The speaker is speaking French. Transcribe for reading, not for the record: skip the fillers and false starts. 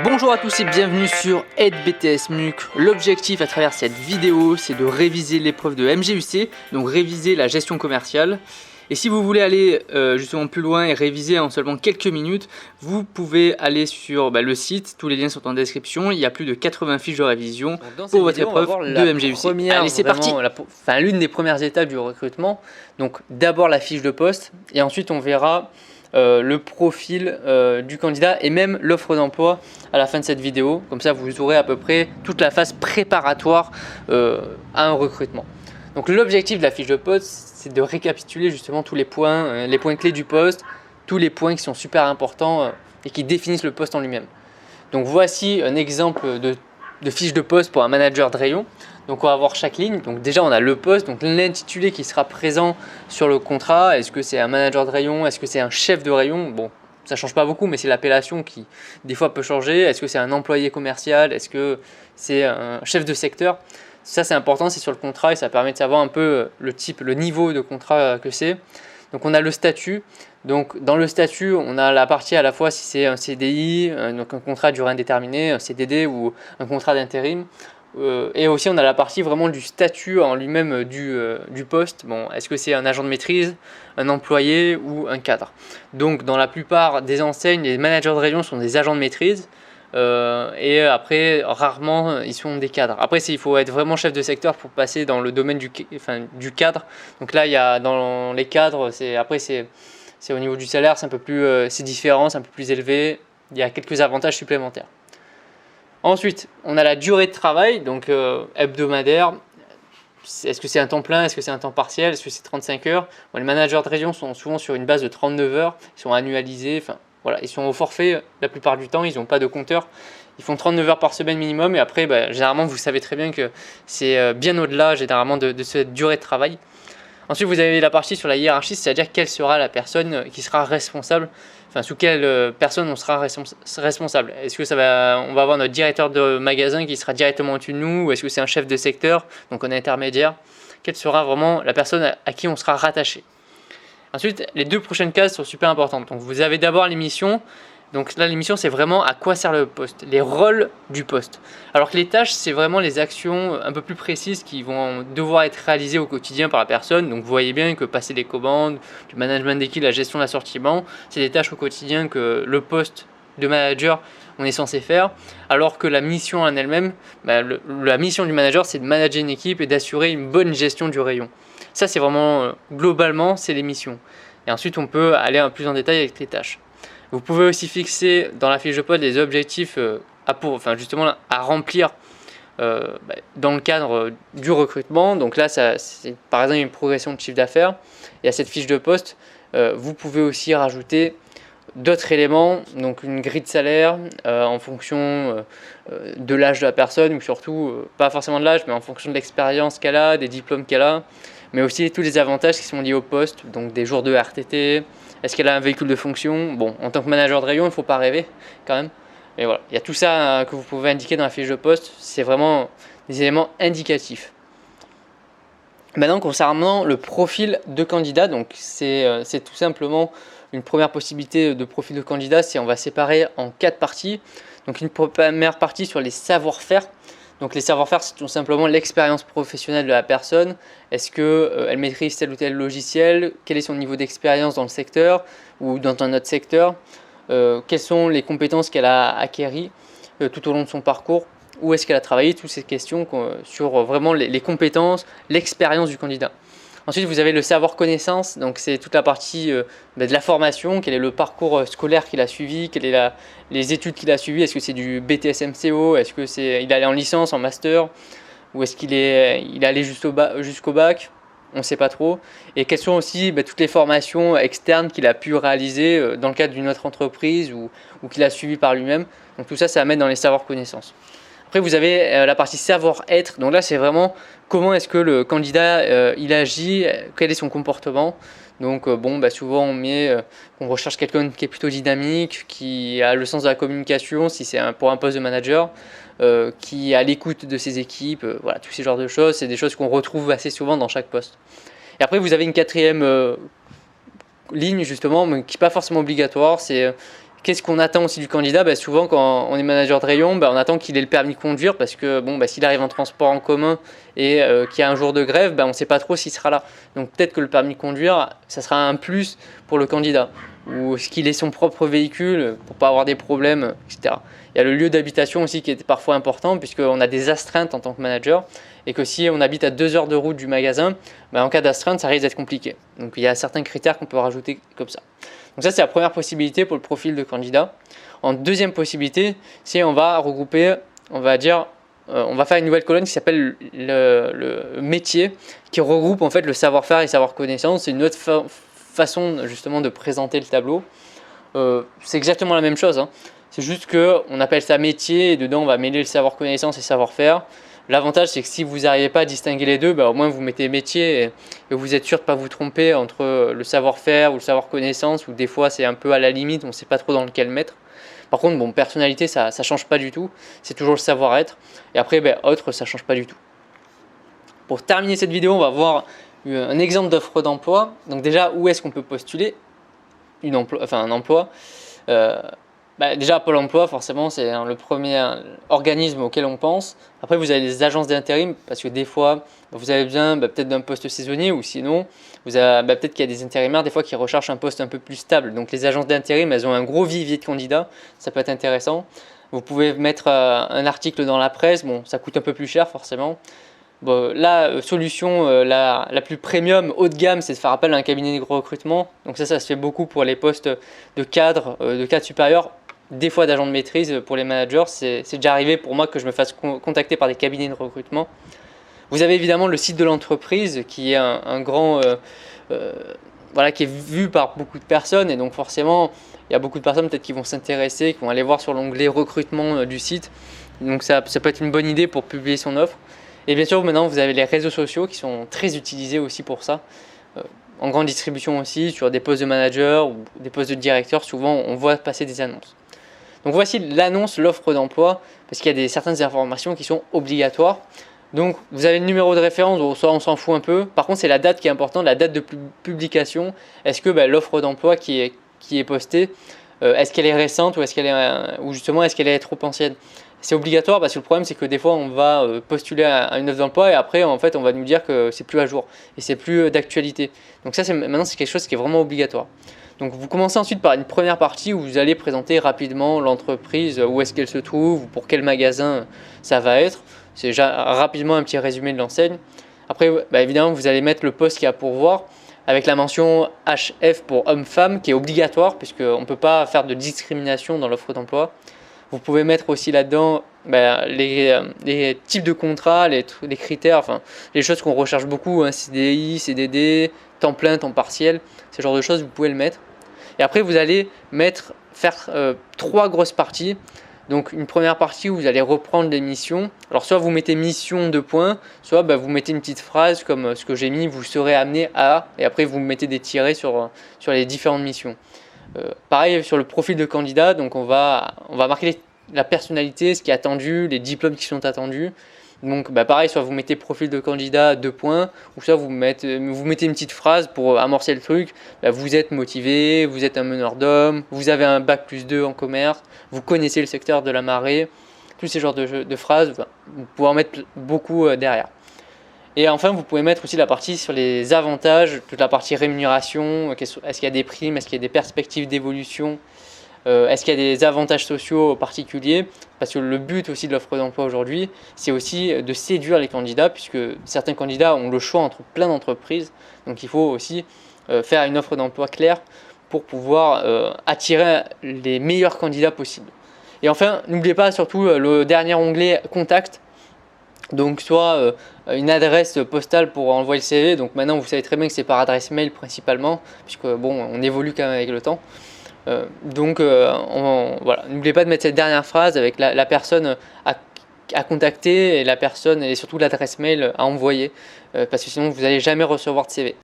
Bonjour à tous et bienvenue sur Aide BTS MUC. L'objectif à travers cette vidéo, c'est de réviser l'épreuve de MGUC, donc réviser la gestion commerciale. Et si vous voulez aller justement plus loin et réviser en seulement quelques minutes, vous pouvez aller sur le site, tous les liens sont en description, il y a plus de 80 fiches de révision pour votre épreuve de MGUC. Allez, c'est parti. L'une des premières étapes du recrutement, donc d'abord la fiche de poste et ensuite on verra le profil du candidat et même l'offre d'emploi à la fin de cette vidéo. Comme ça, vous aurez à peu près toute la phase préparatoire à un recrutement. Donc l'objectif de la fiche de poste, c'est de récapituler justement tous les points clés du poste, tous les points qui sont super importants et qui définissent le poste en lui-même. Donc voici un exemple de fiche de poste pour un manager de rayon. Donc on va voir chaque ligne. Donc déjà on a le poste, donc l'intitulé qui sera présent sur le contrat. Est-ce que c'est un manager de rayon? Est-ce que c'est un chef de rayon? Bon, ça change pas beaucoup, mais c'est l'appellation qui des fois peut changer. Est-ce que c'est un employé commercial? Est-ce que c'est un chef de secteur? Ça c'est important, c'est sur le contrat et ça permet de savoir un peu le niveau de contrat que c'est. Donc on a le statut. Donc dans le statut, on a la partie à la fois si c'est un CDI, donc un contrat à durée indéterminée, un CDD ou un contrat d'intérim. Et aussi on a la partie vraiment du statut en lui-même du poste. Bon, est-ce que c'est un agent de maîtrise, un employé ou un cadre? Donc dans la plupart des enseignes, les managers de rayon sont des agents de maîtrise. Et après rarement ils sont des cadres. Après il faut être vraiment chef de secteur pour passer dans le domaine du cadre. Donc là il y a dans les cadres, c'est au niveau du salaire, c'est un peu plus c'est différent, c'est un peu plus élevé. Il y a quelques avantages supplémentaires. Ensuite, on a la durée de travail, donc hebdomadaire. Est-ce que c'est un temps plein? Est-ce que c'est un temps partiel? Est-ce que c'est 35 heures? Bon, les managers de région sont souvent sur une base de 39 heures. Ils sont annualisés, enfin voilà, ils sont au forfait la plupart du temps. Ils n'ont pas de compteur. Ils font 39 heures par semaine minimum. Et après, généralement, vous savez très bien que c'est bien au-delà généralement de cette durée de travail. Ensuite, vous avez la partie sur la hiérarchie, c'est-à-dire quelle sera la personne qui sera responsable, enfin sous quelle personne on sera responsable. Est-ce que on va avoir notre directeur de magasin qui sera directement au-dessus de nous, ou est-ce que c'est un chef de secteur, donc un intermédiaire? Quelle sera vraiment la personne à qui on sera rattaché? Ensuite, les deux prochaines cases sont super importantes. Donc vous avez d'abord les missions. Donc là, l'émission, c'est vraiment à quoi sert le poste, les rôles du poste. Alors que les tâches, c'est vraiment les actions un peu plus précises qui vont devoir être réalisées au quotidien par la personne. Donc vous voyez bien que passer des commandes, du management d'équipe, la gestion de l'assortiment, c'est des tâches au quotidien que le poste de manager, on est censé faire. Alors que la mission en elle-même, la mission du manager, c'est de manager une équipe et d'assurer une bonne gestion du rayon. Ça, c'est vraiment, globalement, c'est les missions. Et ensuite, on peut aller un peu plus en détail avec les tâches. Vous pouvez aussi fixer dans la fiche de poste des objectifs à remplir dans le cadre du recrutement. Donc là, c'est par exemple une progression de chiffre d'affaires. Et à cette fiche de poste, vous pouvez aussi rajouter d'autres éléments, donc une grille de salaire en fonction de l'âge de la personne, ou surtout, pas forcément de l'âge, mais en fonction de l'expérience qu'elle a, des diplômes qu'elle a, mais aussi tous les avantages qui sont liés au poste, donc des jours de RTT. Est-ce qu'elle a un véhicule de fonction? Bon, en tant que manager de rayon, il ne faut pas rêver quand même. Mais voilà, il y a tout ça que vous pouvez indiquer dans la fiche de poste. C'est vraiment des éléments indicatifs. Maintenant, concernant le profil de candidat, donc c'est tout simplement une première possibilité de profil de candidat. On va séparer en 4 parties. Donc une première partie sur les savoir-faire. Donc les savoir-faire, c'est tout simplement l'expérience professionnelle de la personne. Est-ce qu'elle maîtrise tel ou tel logiciel? Quel est son niveau d'expérience dans le secteur ou dans un autre secteur? Quelles sont les compétences qu'elle a acquises tout au long de son parcours? Où est-ce qu'elle a travaillé? Toutes ces questions sur vraiment les compétences, l'expérience du candidat. Ensuite, vous avez le savoir-connaissance, donc c'est toute la partie de la formation, quel est le parcours scolaire qu'il a suivi, quelles sont les études qu'il a suivies, est-ce que c'est du BTS-MCO, est-ce qu'il est allé en licence, en master, ou est-ce qu'il est allé jusqu'au bac, on ne sait pas trop. Et quelles sont aussi toutes les formations externes qu'il a pu réaliser dans le cadre d'une autre entreprise ou qu'il a suivi par lui-même. Donc tout ça, c'est à mettre dans les savoir-connaissances. Après, vous avez la partie savoir-être. Donc là, c'est vraiment comment est-ce que le candidat il agit, quel est son comportement. Donc souvent on recherche quelqu'un qui est plutôt dynamique, qui a le sens de la communication, si c'est pour un poste de manager, qui est à l'écoute de ses équipes. Voilà, tous ces genres de choses, c'est des choses qu'on retrouve assez souvent dans chaque poste. Et après, vous avez une quatrième ligne justement, mais qui n'est pas forcément obligatoire, c'est Qu'est-ce qu'on attend aussi du candidat? Souvent quand on est manager de rayon, on attend qu'il ait le permis de conduire parce que s'il arrive en transport en commun et qu'il y a un jour de grève, on ne sait pas trop s'il sera là. Donc peut-être que le permis de conduire, ça sera un plus pour le candidat. Ou qu'il ait son propre véhicule pour pas avoir des problèmes, etc. Il y a le lieu d'habitation aussi qui est parfois important puisqu'on a des astreintes en tant que manager et que si on habite à 2 heures de route du magasin, en cas d'astreinte, ça risque d'être compliqué. Donc il y a certains critères qu'on peut rajouter comme ça. Donc ça, c'est la première possibilité pour le profil de candidat. En deuxième possibilité, c'est on va regrouper, on va faire une nouvelle colonne qui s'appelle le métier, qui regroupe en fait le savoir-faire et savoir-connaissance. C'est une autre façon justement de présenter le tableau. C'est exactement la même chose, hein. C'est juste qu'on appelle ça métier et dedans on va mêler le savoir-connaissance et savoir-faire. L'avantage, c'est que si vous n'arrivez pas à distinguer les deux, au moins vous mettez métier et vous êtes sûr de ne pas vous tromper entre le savoir-faire ou le savoir-connaissance, ou des fois c'est un peu à la limite, on ne sait pas trop dans lequel mettre. Par contre, personnalité, ça ne change pas du tout, c'est toujours le savoir-être. Et après, autre, ça ne change pas du tout. Pour terminer cette vidéo, on va voir un exemple d'offre d'emploi. Donc déjà, où est-ce qu'on peut postuler un emploi? Déjà, Pôle emploi, forcément, c'est le premier organisme auquel on pense. Après, vous avez les agences d'intérim, parce que des fois, vous avez besoin peut-être d'un poste saisonnier, ou sinon, peut-être qu'il y a des intérimaires, des fois, qui recherchent un poste un peu plus stable. Donc, les agences d'intérim, elles ont un gros vivier de candidats, ça peut être intéressant. Vous pouvez mettre un article dans la presse, ça coûte un peu plus cher, forcément. La solution la plus premium, haut de gamme, c'est de faire appel à un cabinet de recrutement. Donc ça se fait beaucoup pour les postes de cadre supérieurs, des fois d'agent de maîtrise pour les managers. C'est déjà arrivé pour moi que je me fasse contacter par des cabinets de recrutement. Vous avez évidemment le site de l'entreprise qui est un grand, qui est vu par beaucoup de personnes, et donc forcément il y a beaucoup de personnes peut-être qui vont s'intéresser, qui vont aller voir sur l'onglet recrutement du site. Donc ça peut être une bonne idée pour publier son offre. Et bien sûr, maintenant, vous avez les réseaux sociaux qui sont très utilisés aussi pour ça. En grande distribution aussi, sur des postes de manager ou des postes de directeur, souvent on voit passer des annonces. Donc voici l'annonce, l'offre d'emploi, parce qu'il y a certaines informations qui sont obligatoires. Donc vous avez le numéro de référence, soit on s'en fout un peu. Par contre, c'est la date qui est importante, la date de publication. Est-ce que l'offre d'emploi qui est postée, est-ce qu'elle est récente ou est-ce qu'elle est trop ancienne? C'est obligatoire parce que le problème, c'est que des fois on va postuler à une offre d'emploi et après en fait on va nous dire que c'est plus à jour et c'est plus d'actualité. Donc ça, maintenant c'est quelque chose qui est vraiment obligatoire. Donc vous commencez ensuite par une première partie où vous allez présenter rapidement l'entreprise, où est-ce qu'elle se trouve, ou pour quel magasin ça va être. C'est déjà rapidement un petit résumé de l'enseigne. Après, évidemment, vous allez mettre le poste qu'il y a à pourvoir avec la mention HF pour homme-femme qui est obligatoire puisqu'on ne peut pas faire de discrimination dans l'offre d'emploi. Vous pouvez mettre aussi là-dedans les types de contrats, les critères, les choses qu'on recherche beaucoup, CDI, CDD, temps plein, temps partiel, ce genre de choses, vous pouvez le mettre. Et après, vous allez faire 3 grosses parties. Donc une première partie où vous allez reprendre les missions. Alors soit vous mettez mission 2 points, soit vous mettez une petite phrase comme ce que j'ai mis, vous serez amené à, et après vous mettez des tirets sur les différentes missions. Pareil sur le profil de candidat, donc on va marquer la personnalité, ce qui est attendu, les diplômes qui sont attendus. Donc pareil, soit vous mettez profil de candidat 2 points, ou soit vous mettez une petite phrase pour amorcer le truc. Vous êtes motivé, vous êtes un meneur d'hommes, vous avez un bac +2 en commerce, vous connaissez le secteur de la marée, tous ces genres de phrases, vous pouvez en mettre beaucoup derrière. Et enfin, vous pouvez mettre aussi la partie sur les avantages, toute la partie rémunération, est-ce qu'il y a des primes, est-ce qu'il y a des perspectives d'évolution, est-ce qu'il y a des avantages sociaux particuliers, parce que le but aussi de l'offre d'emploi aujourd'hui, c'est aussi de séduire les candidats, puisque certains candidats ont le choix entre plein d'entreprises, donc il faut aussi faire une offre d'emploi claire pour pouvoir attirer les meilleurs candidats possibles. Et enfin, n'oubliez pas surtout le dernier onglet Contact. Donc soit une adresse postale pour envoyer le CV, donc maintenant vous savez très bien que c'est par adresse mail principalement, puisque on évolue quand même avec le temps. Voilà, n'oubliez pas de mettre cette dernière phrase avec la personne à contacter et la personne et surtout l'adresse mail à envoyer, parce que sinon vous n'allez jamais recevoir de CV.